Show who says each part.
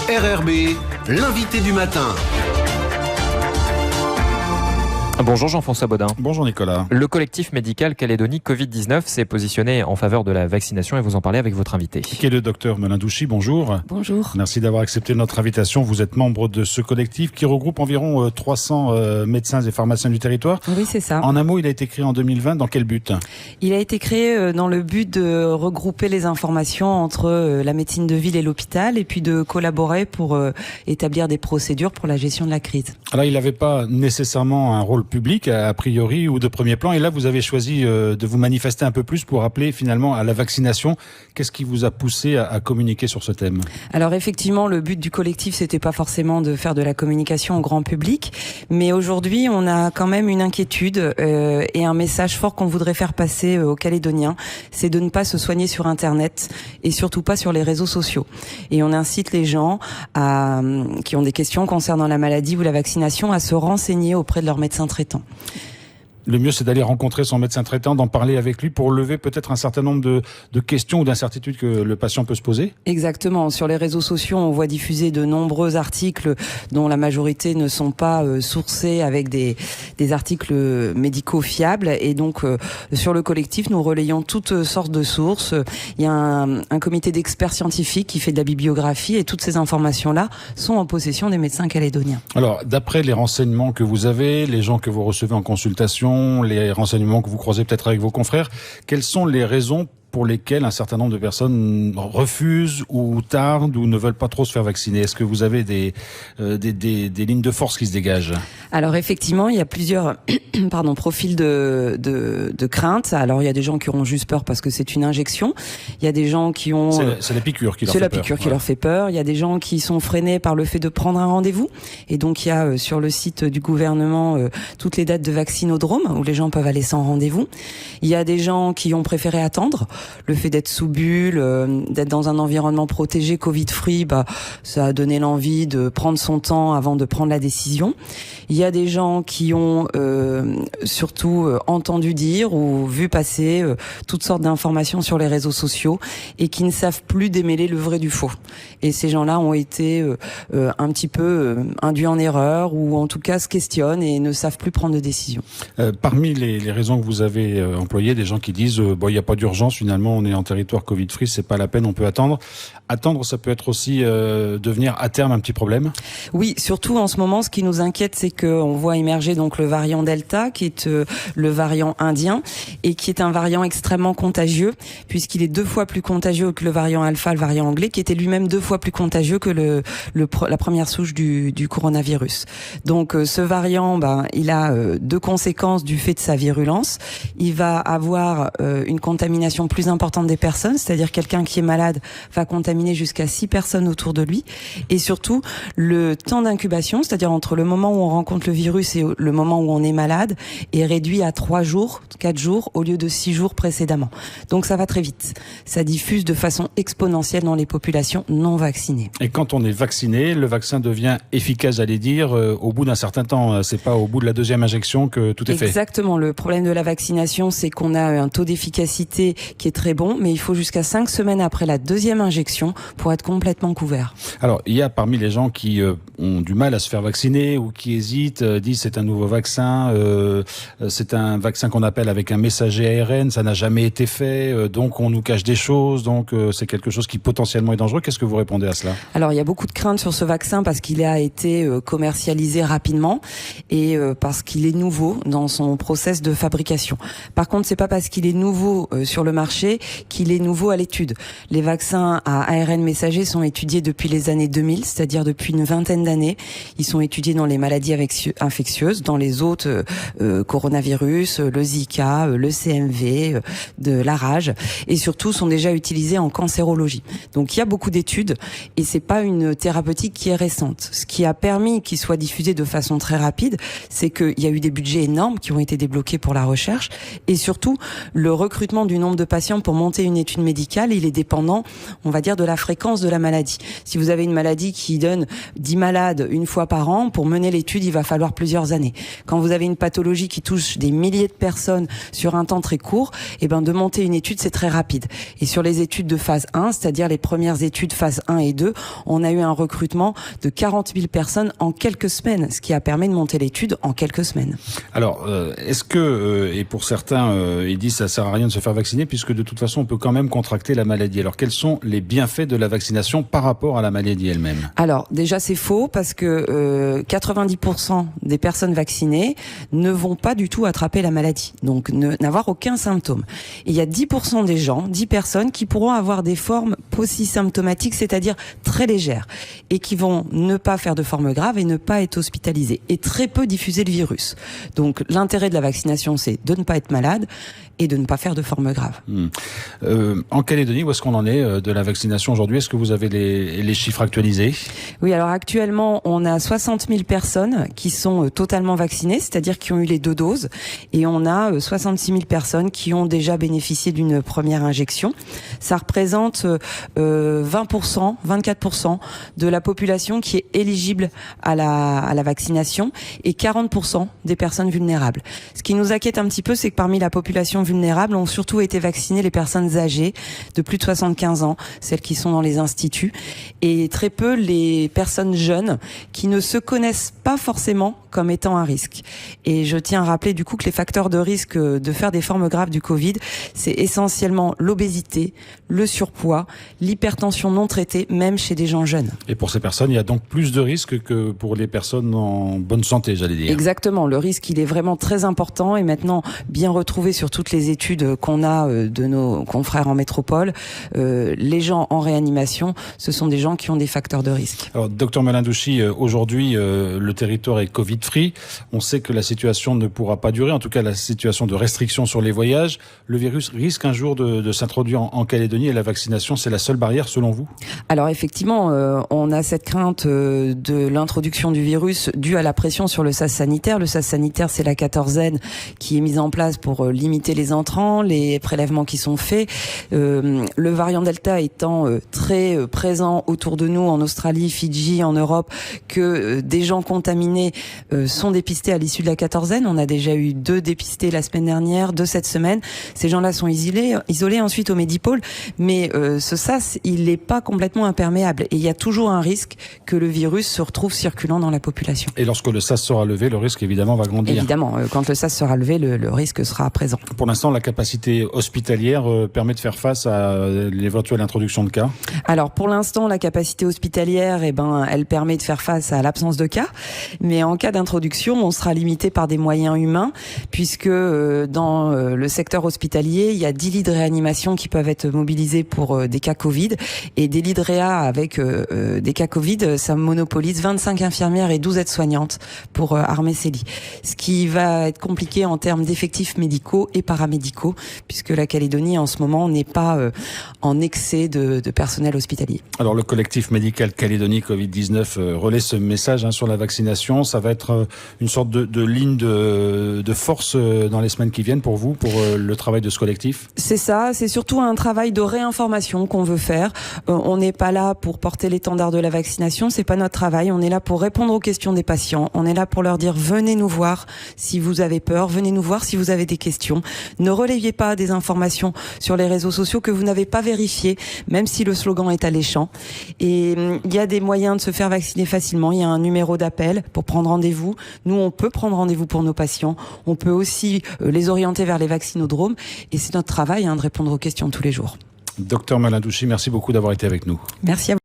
Speaker 1: RRB, l'invité du matin.
Speaker 2: Bonjour Jean-François Baudin.
Speaker 3: Bonjour Nicolas.
Speaker 2: Le collectif médical Calédonie Covid-19 s'est positionné en faveur de la vaccination et vous en parlez avec votre invité.
Speaker 3: Qui est le docteur Melindouchi, bonjour.
Speaker 4: Bonjour.
Speaker 3: Merci d'avoir accepté notre invitation. Vous êtes membre de ce collectif qui regroupe environ 300 médecins et pharmaciens du territoire.
Speaker 4: Oui, c'est ça.
Speaker 3: En un mot, il a été créé en 2020. Dans quel but ?
Speaker 4: Il a été créé dans le but de regrouper les informations entre la médecine de ville et l'hôpital et puis de collaborer pour établir des procédures pour la gestion de la crise.
Speaker 3: Alors, il n'avait pas nécessairement un rôle public a priori ou de premier plan, et là vous avez choisi de vous manifester un peu plus pour appeler finalement à la vaccination. Qu'est-ce qui vous a poussé à communiquer sur ce thème ?
Speaker 4: Alors effectivement, le but du collectif, c'était pas forcément de faire de la communication au grand public, mais aujourd'hui on a quand même une inquiétude et un message fort qu'on voudrait faire passer aux Calédoniens, c'est de ne pas se soigner sur Internet et surtout pas sur les réseaux sociaux. Et on incite les gens qui ont des questions concernant la maladie ou la vaccination à se renseigner auprès de leur médecin traitant.
Speaker 3: Le mieux, c'est d'aller rencontrer son médecin traitant, d'en parler avec lui pour lever peut-être un certain nombre de questions ou d'incertitudes que le patient peut se poser.
Speaker 4: Exactement. Sur les réseaux sociaux, on voit diffuser de nombreux articles dont la majorité ne sont pas sourcés avec des articles médicaux fiables. Et donc, sur le collectif, nous relayons toutes sortes de sources. Il y a un comité d'experts scientifiques qui fait de la bibliographie et toutes ces informations-là sont en possession des médecins calédoniens.
Speaker 3: Alors, d'après les renseignements que vous avez, les gens que vous recevez en consultation, les renseignements que vous croisez peut-être avec vos confrères, quelles sont les raisons pour lesquelles un certain nombre de personnes refusent ou tardent ou ne veulent pas trop se faire vacciner ? Est-ce que vous avez des lignes de force qui se dégagent ?
Speaker 4: Alors effectivement, il y a plusieurs profils de crainte. Alors il y a des gens qui auront juste peur parce que c'est une injection. Il y a des gens qui ont...
Speaker 3: C'est la piqûre qui leur fait peur.
Speaker 4: C'est la piqûre qui leur fait peur. Il y a des gens qui sont freinés par le fait de prendre un rendez-vous. Et donc il y a sur le site du gouvernement toutes les dates de vaccinodrome où les gens peuvent aller sans rendez-vous. Il y a des gens qui ont préféré attendre. Le fait d'être sous bulle, d'être dans un environnement protégé, Covid-free, ça a donné l'envie de prendre son temps avant de prendre la décision. Il y a des gens qui ont surtout entendu dire ou vu passer toutes sortes d'informations sur les réseaux sociaux et qui ne savent plus démêler le vrai du faux. Et ces gens-là ont été un petit peu induits en erreur ou en tout cas se questionnent et ne savent plus prendre de décision.
Speaker 3: Parmi les raisons que vous avez employées, des gens qui disent il n'y a pas d'urgence, finalement on est en territoire Covid-free, c'est pas la peine, on peut attendre. Attendre, ça peut être aussi devenir à terme un petit problème.
Speaker 4: Oui, surtout en ce moment, ce qui nous inquiète, c'est qu'on voit émerger donc le variant Delta, qui est le variant indien, et qui est un variant extrêmement contagieux, puisqu'il est 2 fois plus contagieux que le variant Alpha, le variant anglais, qui était lui-même 2 fois plus contagieux que la première souche du coronavirus. Donc ce variant, il a 2 conséquences du fait de sa virulence. Il va avoir une contamination plus importante des personnes, c'est-à-dire quelqu'un qui est malade va contaminer jusqu'à 6 personnes autour de lui, et surtout le temps d'incubation, c'est-à-dire entre le moment où on rencontre le virus et le moment où on est malade, est réduit à 3 jours, 4 jours au lieu de 6 jours précédemment. Donc ça va très vite. Ça diffuse de façon exponentielle dans les populations non vaccinées.
Speaker 3: Et quand on est vacciné, le vaccin devient efficace, j'allais dire, au bout d'un certain temps. C'est pas au bout de la 2e injection que tout est fait.
Speaker 4: Exactement. Le problème de la vaccination, c'est qu'on a un taux d'efficacité qui est très bon, mais il faut jusqu'à 5 semaines après la 2e injection pour être complètement couvert.
Speaker 3: Alors, il y a parmi les gens qui ont du mal à se faire vacciner ou qui hésitent, disent c'est un nouveau vaccin, c'est un vaccin qu'on appelle avec un messager ARN, ça n'a jamais été fait, donc on nous cache des choses, donc c'est quelque chose qui potentiellement est dangereux. Qu'est-ce que vous répondez à cela ?
Speaker 4: Alors, il y a beaucoup de craintes sur ce vaccin parce qu'il a été commercialisé rapidement et parce qu'il est nouveau dans son process de fabrication. Par contre, c'est pas parce qu'il est nouveau sur le marché qu'il est nouveau à l'étude. Les vaccins à ARN messager sont étudiés depuis les années 2000, c'est-à-dire depuis une vingtaine d'années. Ils sont étudiés dans les maladies infectieuses, dans les autres coronavirus, le Zika, le CMV, de la rage, et surtout sont déjà utilisés en cancérologie. Donc il y a beaucoup d'études et c'est pas une thérapeutique qui est récente. Ce qui a permis qu'il soit diffusé de façon très rapide, c'est qu'il y a eu des budgets énormes qui ont été débloqués pour la recherche et surtout le recrutement du nombre de patients patient, pour monter une étude médicale, il est dépendant, on va dire, de la fréquence de la maladie. Si vous avez une maladie qui donne 10 malades une fois par an, pour mener l'étude, il va falloir plusieurs années. Quand vous avez une pathologie qui touche des milliers de personnes sur un temps très court, de monter une étude, c'est très rapide. Et sur les études de phase 1, c'est-à-dire les premières études phase 1 et 2, on a eu un recrutement de 40 000 personnes en quelques semaines, ce qui a permis de monter l'étude en quelques semaines.
Speaker 3: Alors, est-ce que, et pour certains, ils disent ça sert à rien de se faire vacciner, puisque de toute façon, on peut quand même contracter la maladie. Alors, quels sont les bienfaits de la vaccination par rapport à la maladie elle-même? Alors,
Speaker 4: déjà, c'est faux, parce que 90% des personnes vaccinées ne vont pas du tout attraper la maladie, donc n'avoir aucun symptôme. Et il y a 10% des gens, 10 personnes, qui pourront avoir des formes polysymptomatiques, c'est-à-dire très légères, et qui vont ne pas faire de forme grave et ne pas être hospitalisées, et très peu diffuser le virus. Donc l'intérêt de la vaccination, c'est de ne pas être malade et de ne pas faire de forme grave.
Speaker 3: En Calédonie, où est-ce qu'on en est de la vaccination aujourd'hui? Est-ce que vous avez les chiffres actualisés?
Speaker 4: Oui, alors actuellement, on a 60 000 personnes qui sont totalement vaccinées, c'est-à-dire qui ont eu les 2 doses, et on a 66 000 personnes qui ont déjà bénéficié d'une première injection. Ça représente 20%, 24% de la population qui est éligible à la vaccination, et 40% des personnes vulnérables. Ce qui nous inquiète un petit peu, c'est que parmi la population vulnérables ont surtout été vaccinées les personnes âgées de plus de 75 ans, celles qui sont dans les instituts, et très peu les personnes jeunes qui ne se connaissent pas forcément comme étant un risque. Et je tiens à rappeler du coup que les facteurs de risque de faire des formes graves du Covid, c'est essentiellement l'obésité, le surpoids, l'hypertension non traitée, même chez des gens jeunes.
Speaker 3: Et pour ces personnes, il y a donc plus de risques que pour les personnes en bonne santé, j'allais dire.
Speaker 4: Exactement, le risque il est vraiment très important, et maintenant bien retrouvé sur toutes les études qu'on a de nos confrères en métropole. Les gens en réanimation, ce sont des gens qui ont des facteurs de risque.
Speaker 3: Alors, Dr Malindouchi, aujourd'hui, le territoire est Covid-free. On sait que la situation ne pourra pas durer, en tout cas la situation de restriction sur les voyages. Le virus risque un jour de s'introduire en Calédonie, et la vaccination, c'est la seule barrière selon vous?
Speaker 4: Alors effectivement, on a cette crainte de l'introduction du virus due à la pression sur le sas sanitaire. Le sas sanitaire, c'est la quatorzaine qui est mise en place pour limiter les entrants, les prélèvements qui sont faits. Le variant Delta étant très présent autour de nous, en Australie, Fidji, en Europe, que des gens contaminés sont dépistés à l'issue de la quatorzaine. On a déjà eu 2 dépistés la semaine dernière, 2 cette semaine. Ces gens-là sont isolés ensuite au Medipôle, mais ce sas, il n'est pas complètement imperméable, et il y a toujours un risque que le virus se retrouve circulant dans la population.
Speaker 3: Et lorsque le sas sera levé, le risque évidemment va grandir.
Speaker 4: Évidemment, quand le sas sera levé, le risque sera présent.
Speaker 3: Pour l'instant, la capacité hospitalière permet de faire face à l'éventuelle introduction de cas? Alors,
Speaker 4: pour l'instant, la capacité hospitalière, elle permet de faire face à l'absence de cas, mais en cas d'introduction, on sera limité par des moyens humains, puisque dans le secteur hospitalier, il y a 10 lits de réanimation qui peuvent être mobilisés pour des cas Covid, et des lits de réa avec des cas Covid, ça monopolise 25 infirmières et 12 aides-soignantes pour armer ces lits. Ce qui va être compliqué en termes d'effectifs médicaux et paramédicaux, puisque la Calédonie en ce moment n'est pas en excès de personnel hospitalier.
Speaker 3: Alors le collectif médical Calédonie Covid-19 relaie ce message sur la vaccination. Ça va être une sorte de ligne de force dans les semaines qui viennent pour vous, pour le travail de ce collectif?
Speaker 4: C'est ça, c'est surtout un travail de réinformation qu'on veut faire. On n'est pas là pour porter l'étendard de la vaccination, c'est pas notre travail. On est là pour répondre aux questions des patients. On est là pour leur dire venez nous voir si vous avez peur, venez nous voir si vous avez des questions. Ne relayez pas des informations sur les réseaux sociaux que vous n'avez pas vérifiées, même si le slogan est alléchant. Et il y a des moyens de se faire vacciner facilement. Il y a un numéro d'appel pour prendre rendez-vous. Nous, on peut prendre rendez-vous pour nos patients. On peut aussi les orienter vers les vaccinodromes. Et c'est notre travail de répondre aux questions tous les jours.
Speaker 3: Docteur Malindouchi, merci beaucoup d'avoir été avec nous.
Speaker 4: Merci à vous.